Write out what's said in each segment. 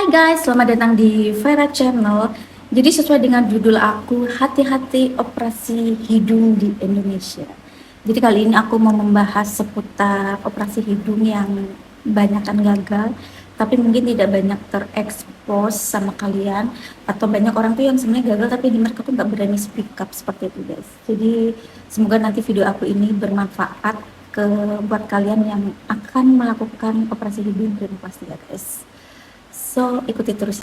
Guys, selamat datang di Vera Channel. Jadi sesuai dengan judul aku, hati-hati operasi hidung di Indonesia. Jadi kali ini aku mau membahas seputar operasi hidung yang banyak kan gagal, tapi mungkin tidak banyak terekspos sama kalian, atau banyak orang tuh yang sebenarnya gagal tapi di mereka tuh nggak berani speak up seperti itu guys. Jadi semoga nanti video aku ini bermanfaat buat kalian yang akan melakukan operasi hidung rinoplasti ya guys. So, ikuti terus.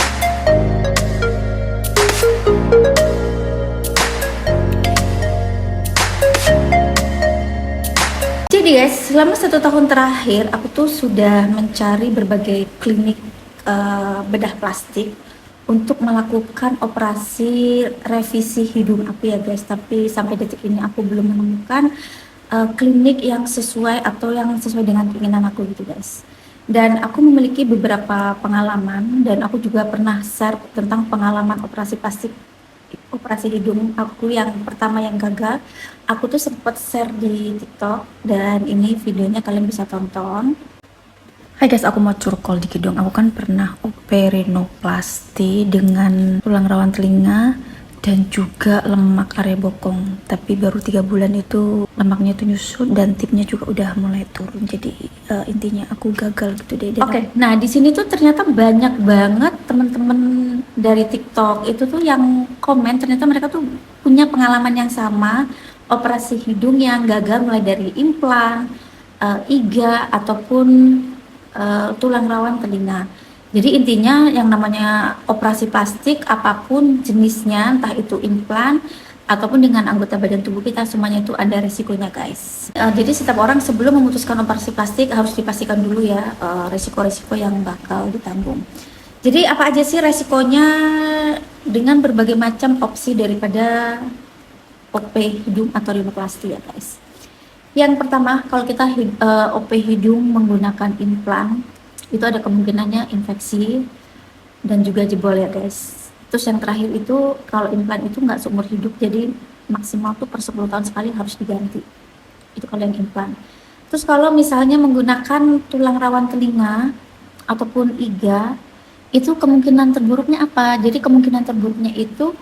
Jadi guys, selama 1 tahun terakhir, aku tuh sudah mencari berbagai klinik bedah plastik untuk melakukan operasi revisi hidung aku ya guys. Tapi sampai detik ini aku belum menemukan klinik yang sesuai atau yang sesuai dengan keinginan aku gitu guys. Dan aku memiliki beberapa pengalaman dan aku juga pernah share tentang pengalaman operasi hidung aku yang pertama yang gagal. Aku tuh sempat share di TikTok dan ini videonya kalian bisa tonton. Hai guys, aku mau curcol dikit dong. Aku kan pernah rinoplasti dengan tulang rawan telinga dan juga lemak area bokong, tapi baru 3 bulan itu lemaknya tuh nyusut dan tipnya juga udah mulai turun. Jadi intinya aku gagal gitu deh. Oke, nah di sini tuh ternyata banyak banget temen-temen dari TikTok itu tuh yang komen, ternyata mereka tuh punya pengalaman yang sama, operasi hidung yang gagal mulai dari implan, iga ataupun tulang rawan telinga. Jadi intinya yang namanya operasi plastik apapun jenisnya, entah itu implan ataupun dengan anggota badan tubuh kita, semuanya itu ada resikonya guys. Jadi setiap orang sebelum memutuskan operasi plastik harus dipastikan dulu ya resiko-resiko yang bakal ditanggung. Jadi apa aja sih resikonya dengan berbagai macam opsi daripada OP hidung atau rinoplasti ya guys. Yang pertama, kalau kita OP hidung menggunakan implan, itu ada kemungkinannya infeksi dan juga jebol ya guys. Terus yang terakhir itu kalau implan itu nggak seumur hidup, jadi maksimal tuh per 10 tahun sekali harus diganti. Itu kalau yang implan. Terus kalau misalnya menggunakan tulang rawan telinga ataupun iga, itu kemungkinan terburuknya apa? Jadi kemungkinan terburuknya itu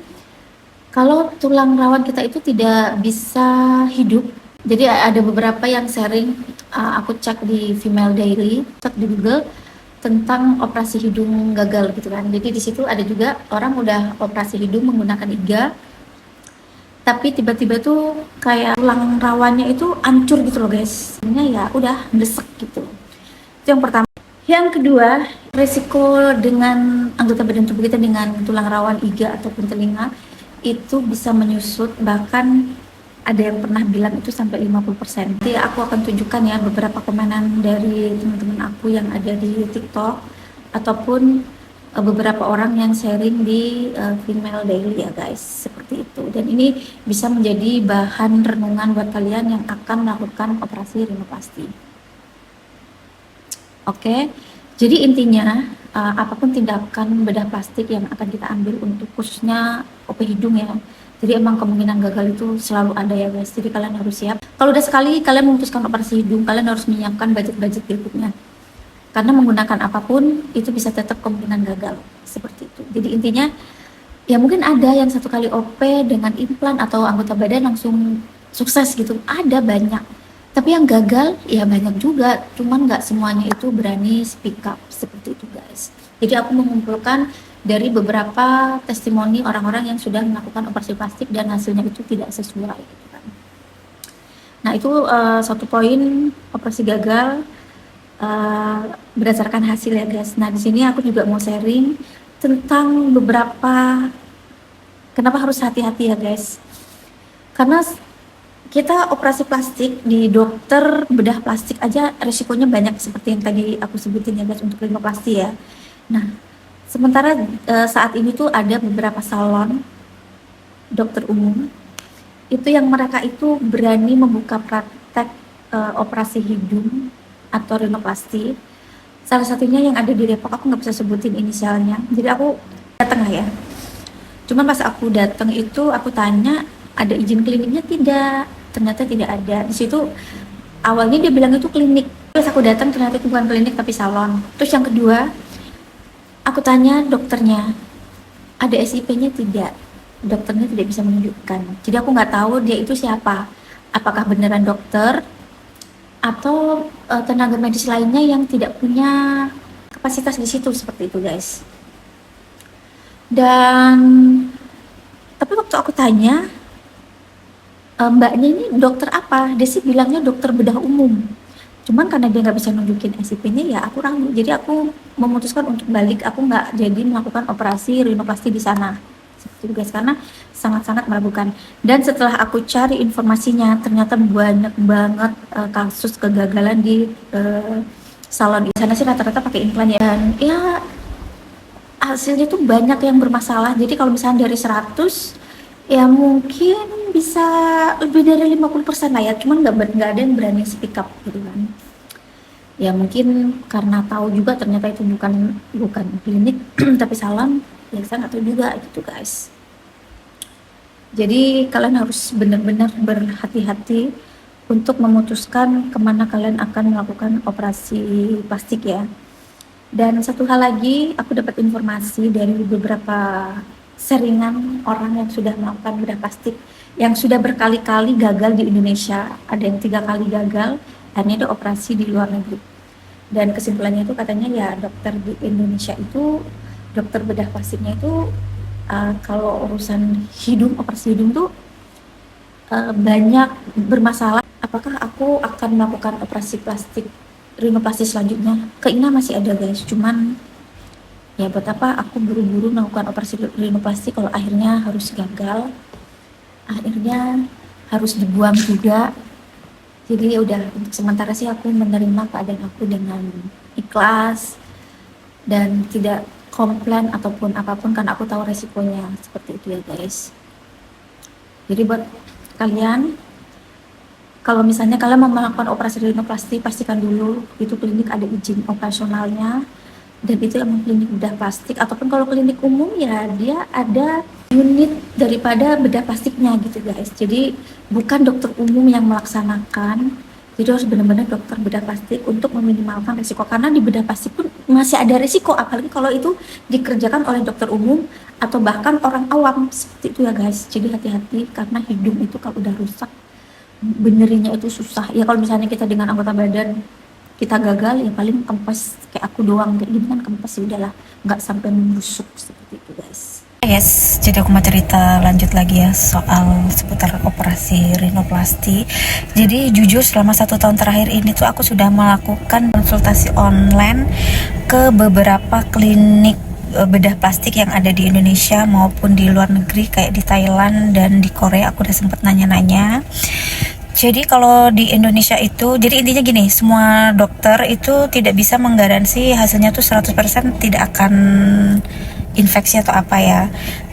kalau tulang rawan kita itu tidak bisa hidup. Jadi ada beberapa yang sharing, aku cek di Female Daily, cek di Google tentang operasi hidung gagal gitu kan. Jadi di situ ada juga orang udah operasi hidung menggunakan iga, tapi tiba-tiba tuh kayak tulang rawannya itu hancur gitu loh guys. Sebenarnya ya udah mendesek gitu. Itu yang pertama. Yang kedua, resiko dengan anggota badan tubuh kita dengan tulang rawan iga ataupun telinga itu bisa menyusut, bahkan ada yang pernah bilang itu sampai 50%. Jadi aku akan tunjukkan ya beberapa komenan dari teman-teman aku yang ada di TikTok ataupun beberapa orang yang sharing di Female Daily ya guys, seperti itu. Dan ini bisa menjadi bahan renungan buat kalian yang akan melakukan operasi rinoplasti. Oke, jadi intinya apapun tindakan bedah plastik yang akan kita ambil untuk khususnya OP hidung ya, jadi emang kemungkinan gagal itu selalu ada ya guys. Jadi kalian harus siap. Kalau udah sekali kalian memutuskan operasi hidung, kalian harus menyiapkan budget-budget berikutnya. Karena menggunakan apapun itu bisa tetap kemungkinan gagal seperti itu. Jadi intinya ya mungkin ada yang satu kali OP dengan implan atau anggota badan langsung sukses gitu. Ada banyak. Tapi yang gagal ya banyak juga. Cuman nggak semuanya itu berani speak up seperti itu guys. Jadi aku mengumpulkan dari beberapa testimoni orang-orang yang sudah melakukan operasi plastik dan hasilnya itu tidak sesuai gitu kan. Nah itu satu poin operasi gagal berdasarkan hasil ya guys. Nah di sini aku juga mau sharing tentang beberapa kenapa harus hati-hati ya guys. Karena kita operasi plastik di dokter bedah plastik aja risikonya banyak seperti yang tadi aku sebutin ya guys untuk rinoplasti ya. Nah sementara saat ini tuh ada beberapa salon dokter umum itu yang mereka itu berani membuka praktek operasi hidung atau rinoplasti. Salah satunya yang ada di Depok, aku nggak bisa sebutin inisialnya. Jadi aku datang lah ya. Cuman pas aku datang itu aku tanya ada izin kliniknya, tidak. Ternyata tidak ada. Di situ awalnya dia bilang itu klinik. Terus aku datang ternyata itu bukan klinik tapi salon. Terus yang kedua, Aku tanya dokternya, ada SIP-nya tidak? Dokternya tidak bisa menunjukkan. Jadi aku nggak tahu dia itu siapa. Apakah beneran dokter atau tenaga medis lainnya yang tidak punya kapasitas di situ, seperti itu guys. Dan tapi waktu aku tanya, mbaknya ini dokter apa? Dia sih bilangnya dokter bedah umum. Cuman karena dia nggak bisa nunjukin SIP-nya, ya aku ragu. Jadi aku memutuskan untuk balik. Aku nggak jadi melakukan operasi rinoplasti di sana. Seperti itu guys, karena sangat-sangat meragukan. Dan setelah aku cari informasinya, ternyata banyak banget kasus kegagalan di salon. Di sana sih rata-rata pakai implan ya. Dan ya hasilnya tuh banyak yang bermasalah. Jadi kalau misalnya dari 100, ya mungkin bisa lebih dari 50% lah ya, cuman nggak ada yang berani speak up gitu kan. Ya mungkin karena tahu juga ternyata itu bukan bukan klinik tapi salon, ya saya nggak tahu juga gitu guys. Jadi kalian harus benar-benar berhati-hati untuk memutuskan kemana kalian akan melakukan operasi plastik ya. Dan satu hal lagi, aku dapat informasi dari beberapa seringan orang yang sudah melakukan bedah plastik yang sudah berkali-kali gagal di Indonesia. Ada yang 3 kali gagal, akhirnya ada operasi di luar negeri. Dan kesimpulannya itu katanya ya dokter di Indonesia itu, dokter bedah plastiknya itu kalau urusan hidung, operasi hidung tuh banyak bermasalah. Apakah aku akan melakukan operasi plastik rinoplasti selanjutnya? Keinginan masih ada guys, cuman ya buat apa aku buru-buru melakukan operasi rinoplasti kalau akhirnya harus gagal, akhirnya harus dibuang juga. Jadi ya udah, untuk sementara sih aku menerima keadaan aku dengan ikhlas dan tidak komplain ataupun apapun, karena aku tahu resikonya. Seperti itu ya guys. Jadi buat kalian, kalau misalnya kalian mau melakukan operasi rinoplasti, pastikan dulu itu klinik ada izin operasionalnya, dan itu emang klinik bedah plastik. Ataupun kalau klinik umum ya dia ada unit daripada bedah plastiknya gitu guys. Jadi bukan dokter umum yang melaksanakan, jadi harus benar-benar dokter bedah plastik untuk meminimalkan risiko, karena di bedah plastik pun masih ada risiko, apalagi kalau itu dikerjakan oleh dokter umum atau bahkan orang awam. Seperti itu ya guys. Jadi hati-hati, karena hidung itu kalau udah rusak benerinnya itu susah ya. Kalau misalnya kita dengan anggota badan kita gagal, ya paling kempes, kayak aku doang kayak gini kan kempes, ya udahlah, nggak sampai membusuk. Seperti itu guys. Yes, jadi aku mau cerita lanjut lagi ya soal seputar operasi rinoplasti. Jadi jujur selama 1 tahun terakhir ini tuh aku sudah melakukan konsultasi online ke beberapa klinik bedah plastik yang ada di Indonesia maupun di luar negeri, kayak di Thailand dan di Korea. Aku udah sempet nanya-nanya. Jadi kalau di Indonesia itu, jadi intinya gini, semua dokter itu tidak bisa menggaransi hasilnya tuh 100% tidak akan infeksi atau apa ya.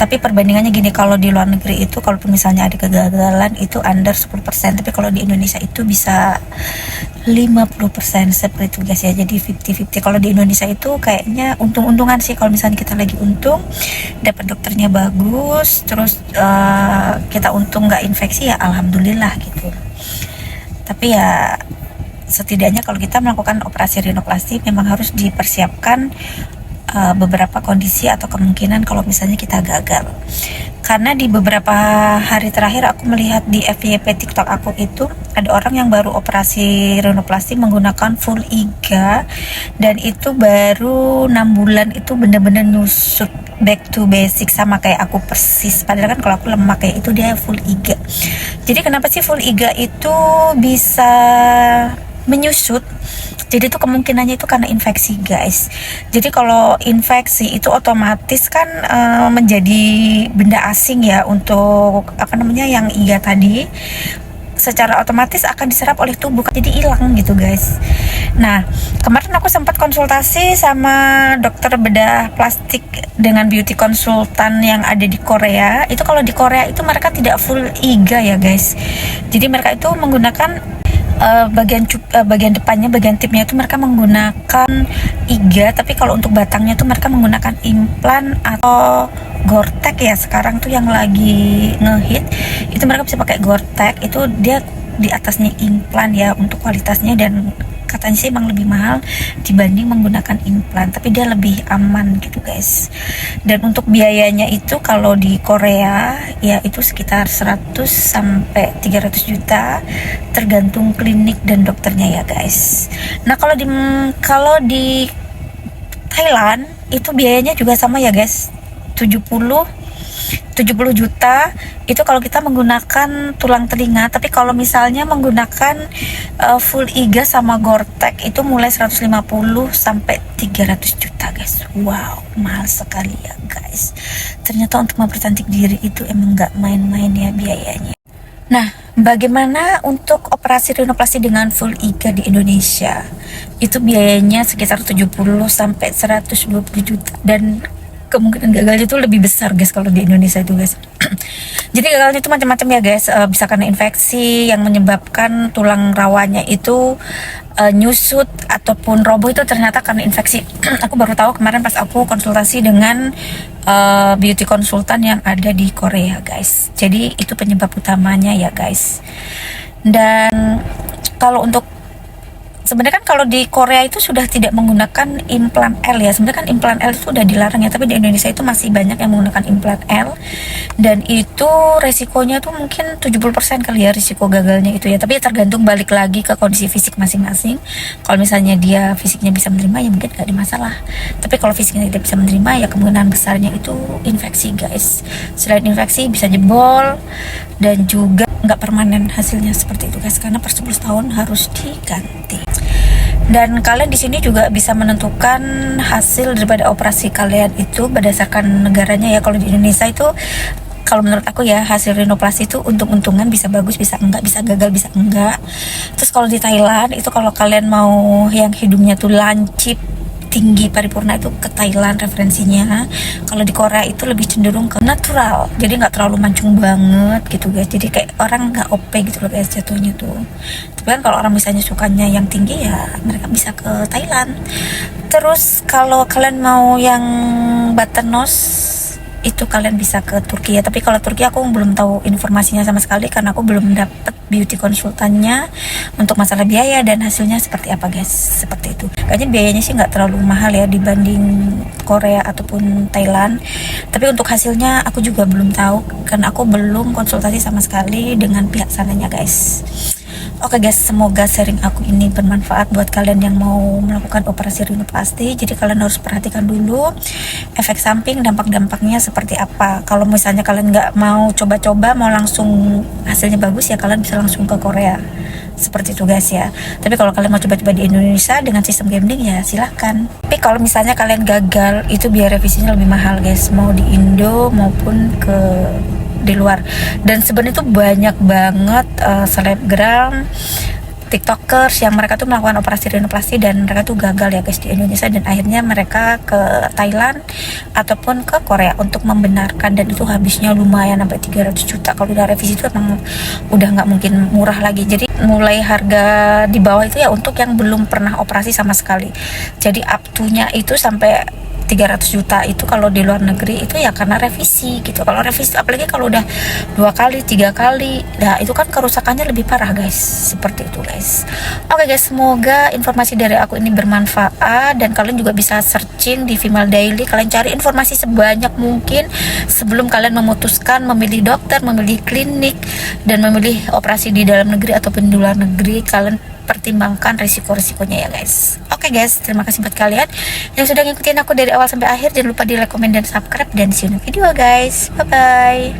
Tapi perbandingannya gini, kalau di luar negeri itu kalau misalnya ada kegagalan itu under 10%, tapi kalau di Indonesia itu bisa 50% seperti itu guys ya. Jadi 50-50. Kalau di Indonesia itu kayaknya untung-untungan sih, kalau misalnya kita lagi untung dapat dokternya bagus, terus kita untung nggak infeksi, ya alhamdulillah gitu. Tapi ya setidaknya kalau kita melakukan operasi rinoplasti memang harus dipersiapkan beberapa kondisi atau kemungkinan kalau misalnya kita gagal. Karena di beberapa hari terakhir aku melihat di FYP TikTok aku itu ada orang yang baru operasi rinoplasti menggunakan full iga, dan itu baru 6 bulan itu bener-bener nyusut back to basic sama kayak aku persis. Padahal kan kalau aku lemak kayak itu, dia full iga. Jadi kenapa sih full iga itu bisa menyusut? Jadi itu kemungkinannya itu karena infeksi guys. Jadi kalau infeksi itu otomatis kan menjadi benda asing ya untuk apa namanya yang iga tadi, secara otomatis akan diserap oleh tubuh, jadi hilang gitu guys. Nah kemarin aku sempat konsultasi sama dokter bedah plastik dengan beauty konsultan yang ada di Korea. Itu kalau di Korea itu mereka tidak full iga ya guys. Jadi mereka itu menggunakan bagian depannya, bagian tipnya itu mereka menggunakan iga, tapi kalau untuk batangnya tuh mereka menggunakan implan atau Gore-Tex ya. Sekarang tuh yang lagi ngehit itu mereka bisa pakai Gore-Tex, itu dia di atasnya implan ya untuk kualitasnya, dan katanya sih emang lebih mahal dibanding menggunakan implan, tapi dia lebih aman gitu guys. Dan untuk biayanya itu kalau di Korea ya itu sekitar 100 sampai 300 juta tergantung klinik dan dokternya ya guys. Nah kalau di Thailand itu biayanya juga sama ya guys, 70 juta itu kalau kita menggunakan tulang telinga. Tapi kalau misalnya menggunakan full iga sama Gortek itu mulai 150 sampai 300 juta guys. Wow, mahal sekali ya guys. Ternyata untuk mempercantik diri itu emang gak main-main ya biayanya. Nah, bagaimana untuk operasi rinoplasti dengan full iga di Indonesia? Itu biayanya sekitar 70 sampai 120 juta dan kemungkinan gagalnya itu lebih besar guys kalau di Indonesia itu guys. Jadi gagalnya itu macam-macam ya guys, bisa karena infeksi yang menyebabkan tulang rawanya itu nyusut ataupun roboh, itu ternyata karena infeksi. Aku baru tahu kemarin pas aku konsultasi dengan beauty konsultan yang ada di Korea guys. Jadi itu penyebab utamanya ya guys. Dan kalau untuk sebenarnya kan kalau di Korea itu sudah tidak menggunakan implan L ya. Sebenarnya kan implan L itu sudah dilarang ya, tapi di Indonesia itu masih banyak yang menggunakan implan L. Dan itu resikonya tuh mungkin 70% kali ya risiko gagalnya itu ya. Tapi ya tergantung balik lagi ke kondisi fisik masing-masing. Kalau misalnya dia fisiknya bisa menerima ya mungkin gak ada masalah. Tapi kalau fisiknya tidak bisa menerima ya kemungkinan besarnya itu infeksi guys. Selain infeksi bisa jebol dan juga nggak permanen hasilnya seperti itu guys, karena per 10 tahun harus diganti. Dan kalian di sini juga bisa menentukan hasil daripada operasi kalian itu berdasarkan negaranya ya. Kalau di Indonesia itu, kalau menurut aku ya, hasil rinoplasti itu untung-untungan, bisa bagus bisa enggak, bisa gagal bisa enggak. Terus kalau di Thailand itu kalau kalian mau yang hidungnya tuh lancip tinggi paripurna itu ke Thailand referensinya. Kalau di Korea itu lebih cenderung ke natural, jadi nggak terlalu mancung banget gitu guys, jadi kayak orang nggak OP gitu loh guys jatuhnya tuh. Tapi kan kalau orang misalnya sukanya yang tinggi ya mereka bisa ke Thailand. Terus kalau kalian mau yang button nose itu kalian bisa ke Turki ya. Tapi kalau Turki aku belum tahu informasinya sama sekali karena aku belum dapet beauty konsultannya untuk masalah biaya dan hasilnya seperti apa guys, seperti itu. Kayaknya biayanya sih nggak terlalu mahal ya dibanding Korea ataupun Thailand. Tapi untuk hasilnya aku juga belum tahu karena aku belum konsultasi sama sekali dengan pihak sananya guys. Oke guys, semoga sharing aku ini bermanfaat buat kalian yang mau melakukan operasi rinoplasti. Jadi kalian harus perhatikan dulu efek samping, dampak-dampaknya seperti apa. Kalau misalnya kalian nggak mau coba-coba, mau langsung hasilnya bagus ya kalian bisa langsung ke Korea. Seperti itu guys ya. Tapi kalau kalian mau coba-coba di Indonesia dengan sistem gambling ya silahkan. Tapi kalau misalnya kalian gagal, itu biaya revisinya lebih mahal guys, mau di Indo maupun di luar. Dan sebenarnya itu banyak banget selebgram, tiktokers yang mereka tuh melakukan operasi rinoplasti dan mereka tuh gagal ya guys di Indonesia, dan akhirnya mereka ke Thailand ataupun ke Korea untuk membenarkan, dan itu habisnya lumayan sampai 300 juta. Kalau udah revisi itu emang udah nggak mungkin murah lagi. Jadi mulai harga di bawah itu ya untuk yang belum pernah operasi sama sekali. Jadi up to-nya itu sampai 300 juta itu kalau di luar negeri itu ya karena revisi gitu. Kalau revisi apalagi kalau udah 2 kali 3 kali, nah itu kan kerusakannya lebih parah guys. Seperti itu guys. Oke guys, semoga informasi dari aku ini bermanfaat dan kalian juga bisa searching di Female Daily. Kalian cari informasi sebanyak mungkin sebelum kalian memutuskan memilih dokter, memilih klinik, dan memilih operasi di dalam negeri ataupun di luar negeri. Kalian pertimbangkan risiko-risikonya ya guys. Oke guys, terima kasih buat kalian yang sudah ngikutin aku dari awal sampai akhir. Jangan lupa di like, komen, dan subscribe, dan see you in video guys. Bye bye.